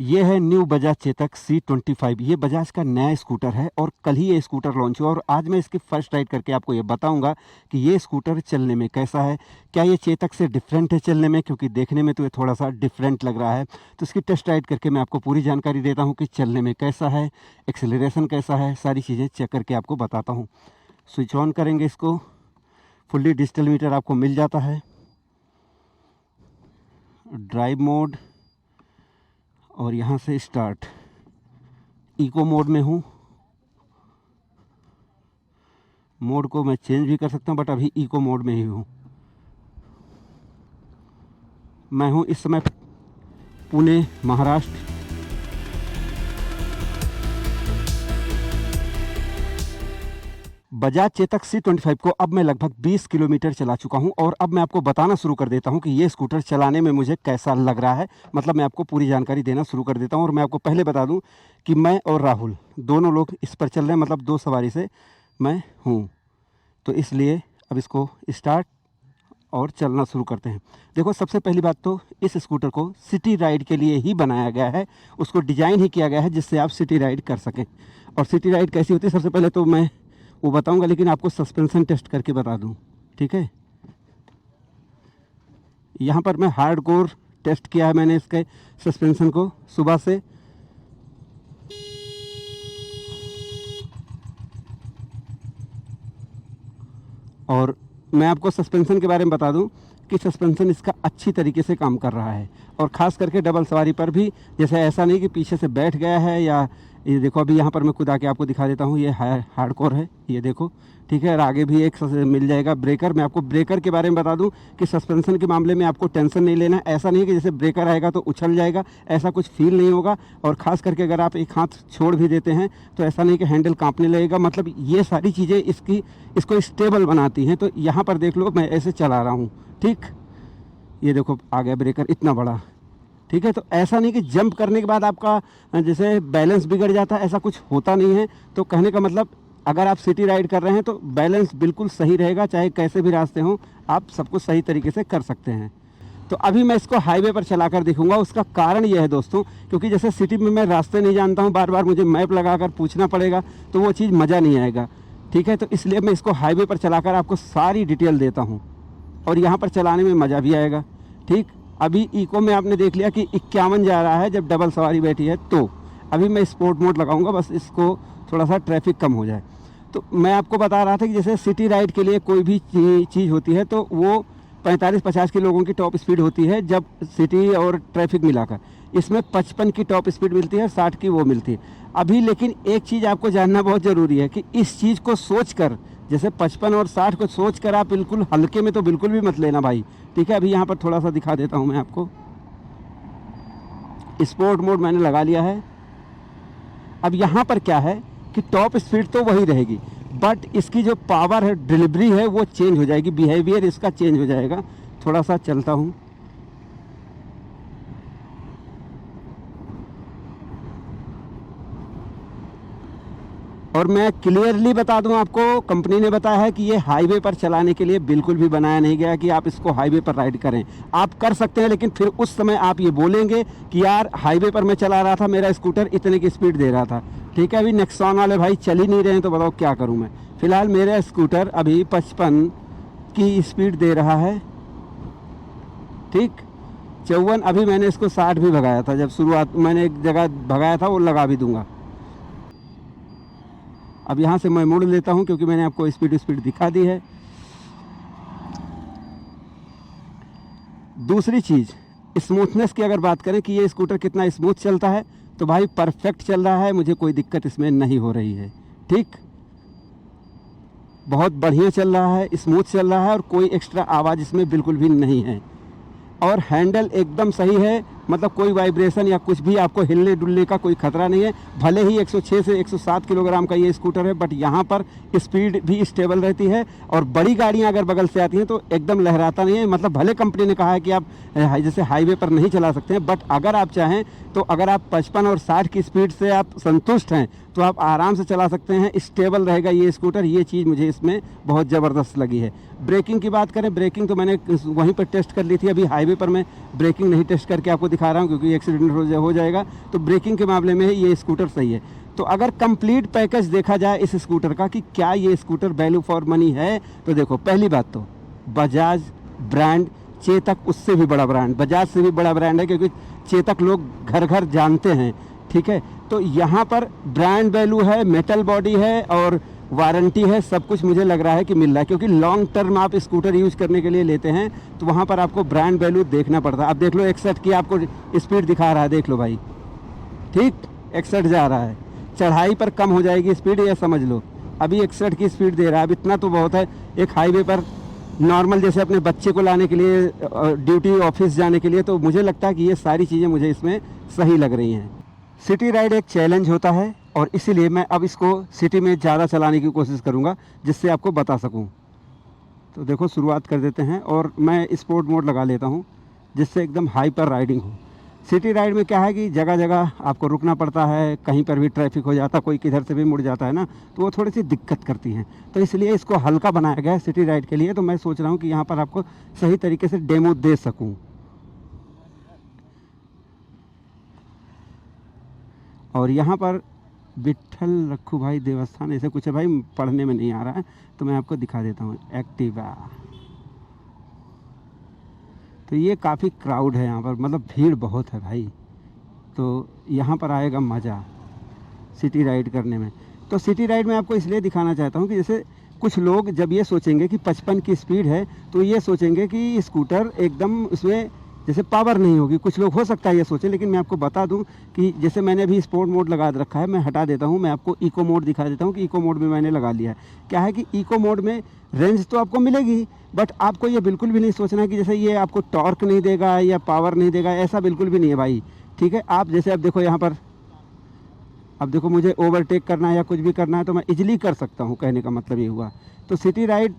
ये है new Bajaj Chetak C25। ये बजाज का नया स्कूटर है और कल ही ये स्कूटर लॉन्च हुआ और आज मैं इसकी फर्स्ट राइड करके आपको ये बताऊंगा कि ये स्कूटर चलने में कैसा है। क्या ये चेतक से डिफरेंट है चलने में, क्योंकि देखने में तो ये थोड़ा सा डिफरेंट लग रहा है। तो इसकी टेस्ट राइड करके मैं आपको पूरी जानकारी देता हूँ कि चलने में कैसा है, एक्सेलरेशन कैसा है, सारी चीज़ें चेक करके आपको बताता हूँ। स्विच ऑन करेंगे इसको, फुल्ली डिजिटल मीटर आपको मिल जाता है। ड्राइव मोड और यहाँ से स्टार्ट। इको मोड में हूँ, मोड को मैं चेंज भी कर सकता हूँ बट अभी इको मोड में ही हूँ। मैं हूँ इस समय पुणे, महाराष्ट्र। बजाज चेतक C25 को अब मैं लगभग 20 किलोमीटर चला चुका हूं और अब मैं आपको बताना शुरू कर देता हूं कि ये स्कूटर चलाने में मुझे कैसा लग रहा है। मतलब मैं आपको पूरी जानकारी देना शुरू कर देता हूं। और मैं आपको पहले बता दूं कि मैं और राहुल दोनों लोग इस पर चल रहे हैं, मतलब दो सवारी से मैं हूं। तो इसलिए अब इसको स्टार्ट और चलना शुरू करते हैं। देखो, सबसे पहली बात तो इस स्कूटर को सिटी राइड के लिए ही बनाया गया है। उसको डिज़ाइन ही किया गया है जिससे आप सिटी राइड कर सकें। और सिटी राइड कैसी होती है सबसे पहले तो मैं वो बताऊंगा, लेकिन आपको सस्पेंशन टेस्ट करके बता दूं, ठीक है। यहाँ पर मैं हार्डकोर टेस्ट किया है मैंने इसके सस्पेंशन को सुबह से। और मैं आपको सस्पेंशन के बारे में बता दूं कि सस्पेंशन इसका अच्छी तरीके से काम कर रहा है। और ख़ास करके डबल सवारी पर भी, जैसे ऐसा नहीं कि पीछे से बैठ गया है या ये देखो, अभी यहाँ पर मैं खुद आके आपको दिखा देता हूँ। ये हार्डकोर है, ये देखो, ठीक है। और आगे भी एक मिल जाएगा ब्रेकर। मैं आपको ब्रेकर के बारे में बता दूं कि सस्पेंशन के मामले में आपको टेंशन नहीं लेना। ऐसा नहीं कि जैसे ब्रेकर आएगा तो उछल जाएगा, ऐसा कुछ फील नहीं होगा। और ख़ास करके अगर आप एक हाथ छोड़ भी देते हैं तो ऐसा नहीं कि हैंडल कांपने लगेगा। मतलब ये सारी चीज़ें इसको स्टेबल बनाती हैं। तो यहाँ पर देख लो, मैं ऐसे चला रहा हूँ, ठीक। ये देखो आ गया ब्रेकर इतना बड़ा, ठीक है। तो ऐसा नहीं कि जंप करने के बाद आपका जैसे बैलेंस बिगड़ जाता है, ऐसा कुछ होता नहीं है। तो कहने का मतलब, अगर आप सिटी राइड कर रहे हैं तो बैलेंस बिल्कुल सही रहेगा, चाहे कैसे भी रास्ते हों, आप सब कुछ सही तरीके से कर सकते हैं। तो अभी मैं इसको हाईवे पर चलाकर दिखूंगा। उसका कारण ये है दोस्तों, क्योंकि जैसे सिटी में मैं रास्ते नहीं जानता हूँ, बार बार मुझे मैप लगाकर पूछना पड़ेगा, तो वो चीज़ मज़ा नहीं आएगा, ठीक है। तो इसलिए मैं इसको हाईवे पर चलाकर आपको सारी डिटेल देता हूँ और यहाँ पर चलाने में मज़ा भी आएगा, ठीक। अभी इको में आपने देख लिया कि 51 जा रहा है जब डबल सवारी बैठी है। तो अभी मैं स्पोर्ट मोड लगाऊंगा, बस इसको थोड़ा सा ट्रैफिक कम हो जाए। तो मैं आपको बता रहा था कि जैसे सिटी राइड के लिए कोई भी चीज़ होती है तो वो 45-50 के लोगों की टॉप स्पीड होती है जब सिटी और ट्रैफिक मिलाकर। इसमें 55 की टॉप स्पीड मिलती है, 60 की वो मिलती है अभी। लेकिन एक चीज़ आपको जानना बहुत ज़रूरी है कि इस चीज़ को सोच कर, जैसे 55 और 60 को सोच कर आप बिल्कुल हल्के में तो बिल्कुल भी मत लेना भाई, ठीक है। अभी यहाँ पर थोड़ा सा दिखा देता हूँ मैं आपको। स्पोर्ट मोड मैंने लगा लिया है। अब यहाँ पर क्या है कि टॉप स्पीड तो वही रहेगी, बट इसकी जो पावर है, डिलीवरी है, वो चेंज हो जाएगी, बिहेवियर इसका चेंज हो जाएगा। थोड़ा सा चलता हूँ। और मैं क्लियरली बता दूं आपको, कंपनी ने बताया है कि ये हाईवे पर चलाने के लिए बिल्कुल भी बनाया नहीं गया कि आप इसको हाईवे पर राइड करें। आप कर सकते हैं, लेकिन फिर उस समय आप ये बोलेंगे कि यार हाईवे पर मैं चला रहा था, मेरा स्कूटर इतने की स्पीड दे रहा था, ठीक है। अभी नेक्सॉन वाले भाई चल ही नहीं रहे हैं, तो बताओ क्या करूँ मैं। फ़िलहाल मेरा स्कूटर अभी 55 की स्पीड दे रहा है, ठीक। 54। अभी मैंने इसको 60 भी भगाया था, जब शुरुआत मैंने एक जगह भगाया था, वो लगा भी दूंगा। अब यहाँ से मैं मोड़ लेता हूँ क्योंकि मैंने आपको स्पीड दिखा दी है। दूसरी चीज़, स्मूथनेस की अगर बात करें कि ये स्कूटर कितना स्मूथ चलता है, तो भाई परफेक्ट चल रहा है, मुझे कोई दिक्कत इसमें नहीं हो रही है, ठीक। बहुत बढ़िया चल रहा है, स्मूथ चल रहा है और कोई एक्स्ट्रा आवाज़ इसमें बिल्कुल भी नहीं है। और हैंडल एकदम सही है, मतलब कोई वाइब्रेशन या कुछ भी आपको हिलने डुलने का कोई खतरा नहीं है। भले ही 106 से 107 किलोग्राम का ये स्कूटर है, बट यहाँ पर स्पीड भी स्टेबल रहती है। और बड़ी गाड़ियाँ अगर बगल से आती हैं तो एकदम लहराता नहीं है। मतलब भले कंपनी ने कहा है कि आप जैसे हाईवे पर नहीं चला सकते हैं, बट अगर आप चाहें तो अगर आप 55 और 60 की स्पीड से आप संतुष्ट हैं तो आप आराम से चला सकते हैं, स्टेबल रहेगा ये स्कूटर। ये चीज़ मुझे इसमें बहुत ज़बरदस्त लगी है। ब्रेकिंग की बात करें, ब्रेकिंग तो मैंने वहीं पर टेस्ट कर ली थी, अभी हाईवे पर मैं ब्रेकिंग नहीं टेस्ट करके आपको दिखा दिखा रहा हूँ क्योंकि एक्सीडेंट हो जाएगा, तो ब्रेकिंग के मामले में ये स्कूटर सही है। तो अगर कंप्लीट पैकेज देखा जाए इस स्कूटर का कि क्या ये स्कूटर वैल्यू फॉर मनी है, तो देखो पहली बात तो बजाज ब्रांड, चेतक उससे भी बड़ा ब्रांड, बजाज से भी बड़ा ब्रांड है क्योंकि चेतक लोग घर घर जानते हैं, ठीक है। तो यहाँ पर ब्रांड वैल्यू है, मेटल बॉडी है और वारंटी है, सब कुछ मुझे लग रहा है कि मिल रहा है, क्योंकि लॉन्ग टर्म आप स्कूटर यूज़ करने के लिए लेते हैं तो वहाँ पर आपको ब्रांड वैल्यू देखना पड़ता है। अब देख लो 61 की आपको स्पीड दिखा रहा है, देख लो भाई, ठीक 61 जा रहा है। चढ़ाई पर कम हो जाएगी स्पीड, ये समझ लो। अभी 61 की स्पीड दे रहा है, अब इतना तो बहुत है। एक हाईवे पर नॉर्मल जैसे अपने बच्चे को लाने के लिए, ड्यूटी ऑफिस जाने के लिए, तो मुझे लगता है कि ये सारी चीज़ें मुझे इसमें सही लग रही हैं। सिटी राइड एक चैलेंज होता है और इसीलिए मैं अब इसको सिटी में ज़्यादा चलाने की कोशिश करूँगा जिससे आपको बता सकूँ। तो देखो शुरुआत कर देते हैं और मैं स्पोर्ट मोड लगा लेता हूँ जिससे एकदम हाइपर राइडिंग हो। सिटी राइड में क्या है कि जगह जगह आपको रुकना पड़ता है, कहीं पर भी ट्रैफिक हो जाता, कोई किधर से भी मुड़ जाता है ना, तो वो थोड़ी सी दिक्कत करती हैं। तो इसलिए इसको हल्का बनाया गया है सिटी राइड के लिए। तो मैं सोच रहा हूँ कि यहाँ पर आपको सही तरीके से डेमो दे सकूँ। और यहाँ पर विट्ठल रखू भाई देवस्थान ऐसे कुछ है भाई, पढ़ने में नहीं आ रहा है तो मैं आपको दिखा देता हूँ। एक्टिवा, तो ये काफ़ी क्राउड है यहाँ पर, मतलब भीड़ बहुत है भाई। तो यहाँ पर आएगा मज़ा सिटी राइड करने में। तो सिटी राइड में आपको इसलिए दिखाना चाहता हूँ कि जैसे कुछ लोग जब ये सोचेंगे कि 55 की स्पीड है तो ये सोचेंगे कि स्कूटर एकदम उसमें जैसे पावर नहीं होगी। कुछ लोग हो सकता है ये सोचें, लेकिन मैं आपको बता दूं कि जैसे मैंने अभी स्पोर्ट मोड लगा रखा है, मैं हटा देता हूं, मैं आपको इको मोड दिखा देता हूं कि इको मोड में मैंने लगा लिया है। क्या है कि इको मोड में रेंज तो आपको मिलेगी, बट आपको ये बिल्कुल भी नहीं सोचना है कि जैसे ये आपको टॉर्क नहीं देगा या पावर नहीं देगा, ऐसा बिल्कुल भी नहीं है भाई, ठीक है। आप जैसे अब देखो यहाँ पर, अब देखो मुझे ओवरटेक करना है या कुछ भी करना है तो मैं इजीली कर सकता हूँ, कहने का मतलब ये हुआ। तो सिटी राइड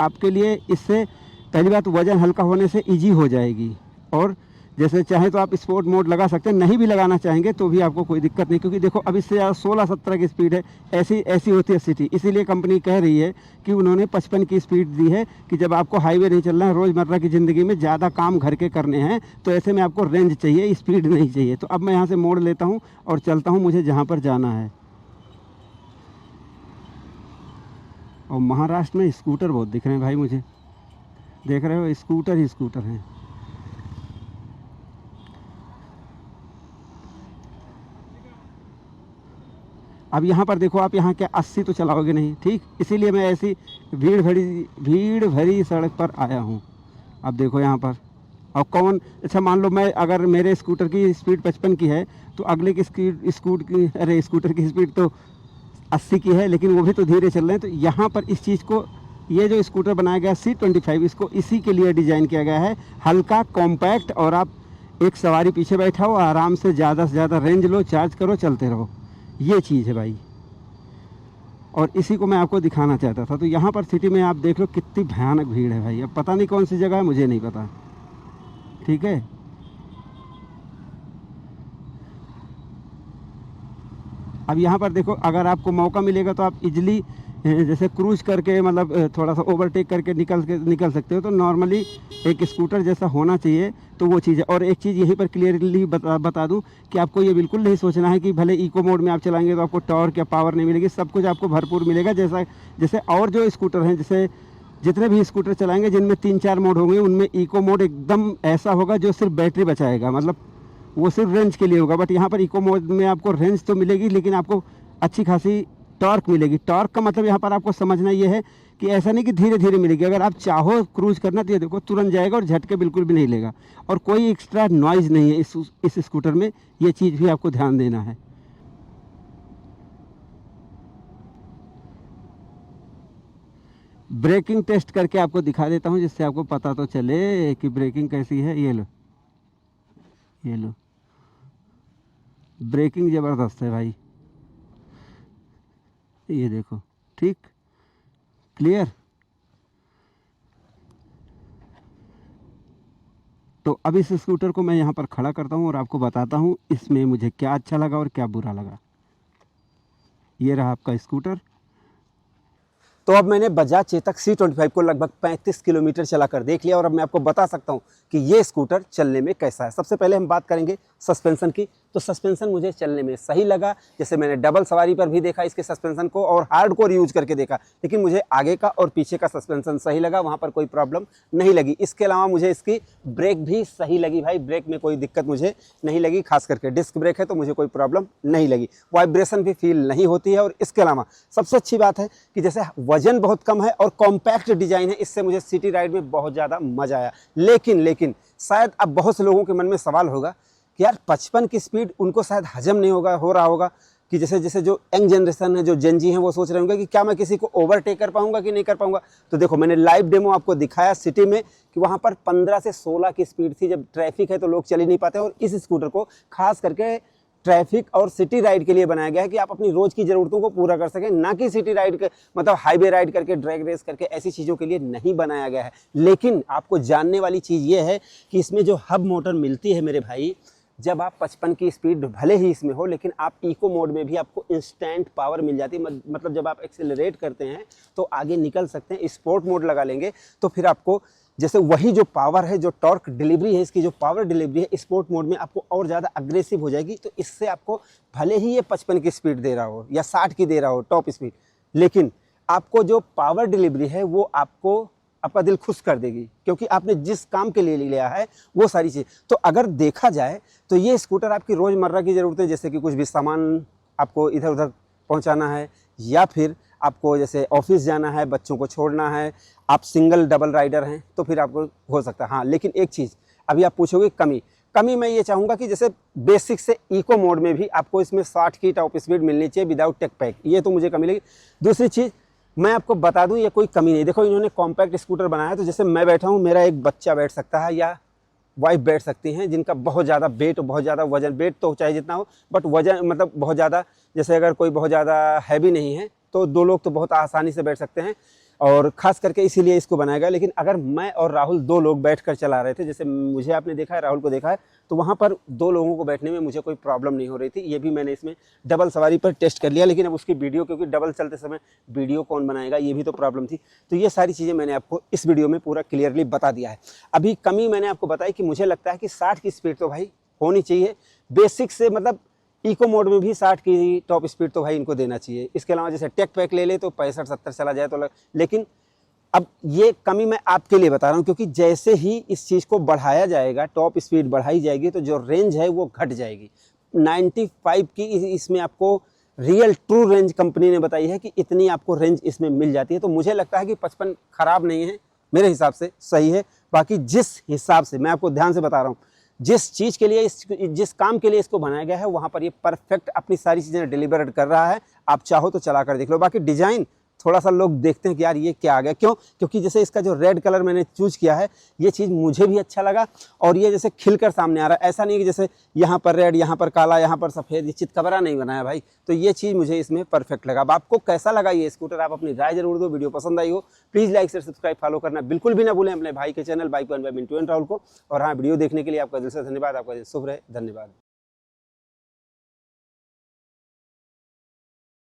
आपके लिए इससे पहली बात वज़न हल्का होने से ईजी हो जाएगी। और जैसे चाहे तो आप स्पोर्ट मोड लगा सकते हैं, नहीं भी लगाना चाहेंगे तो भी आपको कोई दिक्कत नहीं, क्योंकि देखो अब इससे ज़्यादा 16-17 की स्पीड है, ऐसी होती है सिटी। इसीलिए कंपनी कह रही है कि उन्होंने 55 की स्पीड दी है कि जब आपको हाईवे नहीं चलना है, रोज़मर्रा की ज़िंदगी में ज़्यादा काम घर के करने हैं, तो ऐसे में आपको रेंज चाहिए, स्पीड नहीं चाहिए। तो अब मैं यहाँ से मोड़ लेता हूँ और चलता हूँ मुझे जहाँ पर जाना है। और महाराष्ट्र में स्कूटर बहुत दिख रहे हैं भाई मुझे, देख रहे हो, स्कूटर ही स्कूटर हैं। अब यहाँ पर देखो, आप यहाँ क्या 80 तो चलाओगे नहीं, ठीक, इसीलिए मैं ऐसी भीड़ भरी सड़क पर आया हूँ। अब देखो यहाँ पर, और कौन, अच्छा मान लो मैं अगर मेरे स्कूटर की स्पीड 55 की है तो अगले की स्कूटर की स्पीड तो 80 की है, लेकिन वो भी तो धीरे चल रहे हैं। तो यहाँ पर इस चीज़ को, ये जो स्कूटर बनाया गया C25, इसको इसी के लिए डिज़ाइन किया गया है, हल्का कॉम्पैक्ट, और आप एक सवारी पीछे बैठा हो, आराम से ज़्यादा रेंज लो, चार्ज करो, चलते रहो, ये चीज़ है भाई। और इसी को मैं आपको दिखाना चाहता था। तो यहाँ पर सिटी में आप देख लो कितनी भयानक भीड़ है भाई। अब पता नहीं कौन सी जगह है, मुझे नहीं पता, ठीक है। अब यहाँ पर देखो, अगर आपको मौका मिलेगा तो आप इजली जैसे क्रूज करके, मतलब थोड़ा सा ओवरटेक करके निकल सकते हो। तो नॉर्मली एक स्कूटर जैसा होना चाहिए, तो वो चीज़ है। और एक चीज़ यहीं पर क्लियरली बता दूं कि आपको ये बिल्कुल नहीं सोचना है कि भले इको मोड में आप चलाएंगे तो आपको टॉर्क या पावर नहीं मिलेगी, सब कुछ आपको भरपूर मिलेगा। जैसे और जो स्कूटर हैं, जैसे जितने भी स्कूटर चलाएंगे जिनमें 3-4 मोड होंगे, उनमें इको मोड एकदम ऐसा होगा जो सिर्फ बैटरी बचाएगा, मतलब वो सिर्फ रेंज के लिए होगा। बट यहाँ पर इको मोड में आपको रेंज तो मिलेगी, लेकिन आपको अच्छी खासी टॉर्क मिलेगी। टॉर्क का मतलब यहाँ पर आपको समझना ये है कि ऐसा नहीं कि धीरे धीरे मिलेगी। अगर आप चाहो क्रूज करना तो ये देखो तुरंत जाएगा और झटके बिल्कुल भी नहीं लेगा, और कोई एक्स्ट्रा नॉइज़ नहीं है इस स्कूटर में, ये चीज़ भी आपको ध्यान देना है। ब्रेकिंग टेस्ट करके आपको दिखा देता हूँ जिससे आपको पता तो चले कि ब्रेकिंग कैसी है। ये लो, ये लो, ब्रेकिंग ज़बरदस्त है भाई, ये देखो, ठीक, क्लियर। तो अब इस स्कूटर को मैं यहाँ पर खड़ा करता हूँ और आपको बताता हूँ इसमें मुझे क्या अच्छा लगा और क्या बुरा लगा। ये रहा आपका स्कूटर। तो अब मैंने बजाज चेतक C25 को लगभग 35 किलोमीटर चला कर देख लिया और अब मैं आपको बता सकता हूँ कि ये स्कूटर चलने में कैसा है। सबसे पहले हम बात करेंगे सस्पेंशन की। तो सस्पेंशन मुझे चलने में सही लगा। जैसे मैंने डबल सवारी पर भी देखा इसके सस्पेंशन को और हार्डकोर यूज करके देखा, लेकिन मुझे आगे का और पीछे का सस्पेंशन सही लगा, वहाँ पर कोई प्रॉब्लम नहीं लगी। इसके अलावा मुझे इसकी ब्रेक भी सही लगी भाई, ब्रेक में कोई दिक्कत मुझे नहीं लगी, खास करके डिस्क ब्रेक है तो मुझे कोई प्रॉब्लम नहीं लगी, वाइब्रेशन भी फील नहीं होती है। और इसके अलावा सबसे अच्छी बात है कि जैसे वजन बहुत कम है और कॉम्पैक्ट डिजाइन है, इससे मुझे सिटी राइड में बहुत ज़्यादा मजा आया। लेकिन शायद अब बहुत से लोगों के मन में सवाल होगा कि यार 55 की स्पीड उनको शायद हजम नहीं हो रहा होगा कि जैसे जो यंग जनरेशन है, जो जेनजी हैं, वो सोच रहे होंगे कि क्या मैं किसी को ओवरटेक कर पाऊंगा कि नहीं कर पाऊंगा। तो देखो मैंने लाइव डेमो आपको दिखाया सिटी में कि वहाँ पर 15 से 16 की स्पीड थी। जब ट्रैफिक है तो लोग चल ही नहीं पाते, और इस स्कूटर को खास करके ट्रैफिक और सिटी राइड के लिए बनाया गया है कि आप अपनी रोज की जरूरतों को पूरा कर सकें, ना कि सिटी राइड के मतलब हाईवे राइड करके, ड्रैग रेस करके, ऐसी चीज़ों के लिए नहीं बनाया गया है। लेकिन आपको जानने वाली चीज़ ये है कि इसमें जो हब मोटर मिलती है मेरे भाई, जब आप 55 की स्पीड भले ही इसमें हो, लेकिन आप इको मोड में भी आपको इंस्टेंट पावर मिल जाती है। मतलब जब आप एक्सेलरेट करते हैं तो आगे निकल सकते हैं। स्पोर्ट मोड लगा लेंगे तो फिर आपको जैसे वही जो पावर है, जो टॉर्क डिलीवरी है, इसकी जो पावर डिलीवरी है स्पोर्ट मोड में आपको और ज़्यादा अग्रेसिव हो जाएगी। तो इससे आपको भले ही ये 55 की स्पीड दे रहा हो या 60 की दे रहा हो टॉप स्पीड, लेकिन आपको जो पावर डिलीवरी है वो आपका दिल खुश कर देगी, क्योंकि आपने जिस काम के लिए लिया है वो सारी चीज़। तो अगर देखा जाए तो ये स्कूटर आपकी रोज़मर्रा की ज़रूरतें, जैसे कि कुछ भी सामान आपको इधर उधर पहुंचाना है, या फिर आपको जैसे ऑफिस जाना है, बच्चों को छोड़ना है, आप सिंगल डबल राइडर हैं तो फिर आपको हो सकता है। हाँ, लेकिन एक चीज़ अभी आप पूछोगे कमी मैं ये चाहूँगा कि जैसे बेसिक से इको मोड में भी आपको इसमें 60 की टॉप स्पीड मिलनी चाहिए विदाउट टेक पैक, ये तो मुझे कमी लगी। दूसरी चीज़ मैं आपको बता दूं, ये कोई कमी नहीं। देखो इन्होंने कॉम्पैक्ट स्कूटर बनाया है, तो जैसे मैं बैठा हूँ, मेरा एक बच्चा बैठ सकता है या वाइफ बैठ सकती हैं जिनका बहुत ज़्यादा वेट, बहुत ज़्यादा वजन, वेट तो चाहे जितना हो बट वजन मतलब बहुत ज़्यादा, जैसे अगर कोई बहुत ज़्यादा हैवी नहीं है तो 2 लोग तो बहुत आसानी से बैठ सकते हैं, और ख़ास करके इसीलिए इसको बनाया गया। लेकिन अगर मैं और राहुल 2 लोग बैठकर चला रहे थे, जैसे मुझे आपने देखा है, राहुल को देखा है, तो वहाँ पर 2 लोगों को बैठने में मुझे कोई प्रॉब्लम नहीं हो रही थी। ये भी मैंने इसमें डबल सवारी पर टेस्ट कर लिया, लेकिन अब उसकी वीडियो, क्योंकि डबल चलते समय वीडियो कौन बनाएगा, ये भी तो प्रॉब्लम थी। तो ये सारी चीज़ें मैंने आपको इस वीडियो में पूरा क्लियरली बता दिया है। अभी कमी मैंने आपको बताई कि मुझे लगता है कि 60 की स्पीड तो भाई होनी चाहिए बेसिक से, मतलब इको मोड में भी 60 की टॉप स्पीड तो भाई इनको देना चाहिए। इसके अलावा जैसे टेक पैक ले ले तो 65-70 चला जाए तो लेकिन अब ये कमी मैं आपके लिए बता रहा हूँ, क्योंकि जैसे ही इस चीज़ को बढ़ाया जाएगा, टॉप स्पीड बढ़ाई जाएगी, तो जो रेंज है वो घट जाएगी। 95 की इसमें आपको रियल ट्रू रेंज कंपनी ने बताई है कि इतनी आपको रेंज इसमें मिल जाती है। तो मुझे लगता है कि 55 खराब नहीं है, मेरे हिसाब से सही है। बाकी जिस हिसाब से मैं आपको ध्यान से बता रहा हूँ, जिस चीज़ के लिए जिस काम के लिए इसको बनाया गया है, वहाँ पर ये परफेक्ट अपनी सारी चीज़ें डिलीवर कर रहा है। आप चाहो तो चला कर देख लो। बाकी डिज़ाइन थोड़ा सा लोग देखते हैं कि यार ये क्या आ गया, क्यों? क्योंकि जैसे इसका जो रेड कलर मैंने चूज किया है, ये चीज़ मुझे भी अच्छा लगा, और ये जैसे खिलकर सामने आ रहा है। ऐसा नहीं कि जैसे यहाँ पर रेड, यहाँ पर काला, यहाँ पर सफ़ेद, ये चितकबरा नहीं बनाया भाई। तो ये चीज़ मुझे इसमें परफेक्ट लगा। अब आपको कैसा लगा ये स्कूटर, आप अपनी राय जरूर दो। वीडियो पसंद आई हो please like share subscribe follow करना बिल्कुल भी ना भूलें अपने भाई के channel bike one by Mintu and Rahul को। और हाँ, वीडियो देखने के लिए आपका दिल से धन्यवाद। आपका दिन शुभ रहे। धन्यवाद।